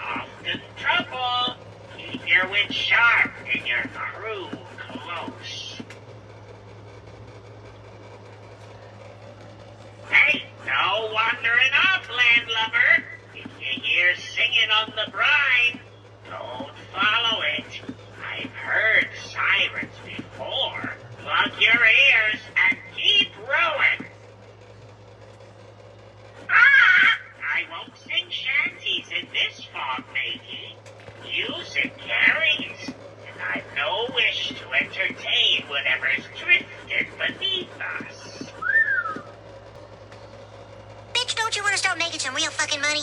often trouble. Keep your wits sharp and your crew close. Hey, no wandering off, landlubber. If you hear singing on the brine, don't follow it. I've heard sirens before. Plug your ears and keep rowing. I won't sing shanties in this fog, matey. Music carries, and I've no wish to entertain whatever's drifted beneath us. Bitch, don't you want to start making some real fucking money?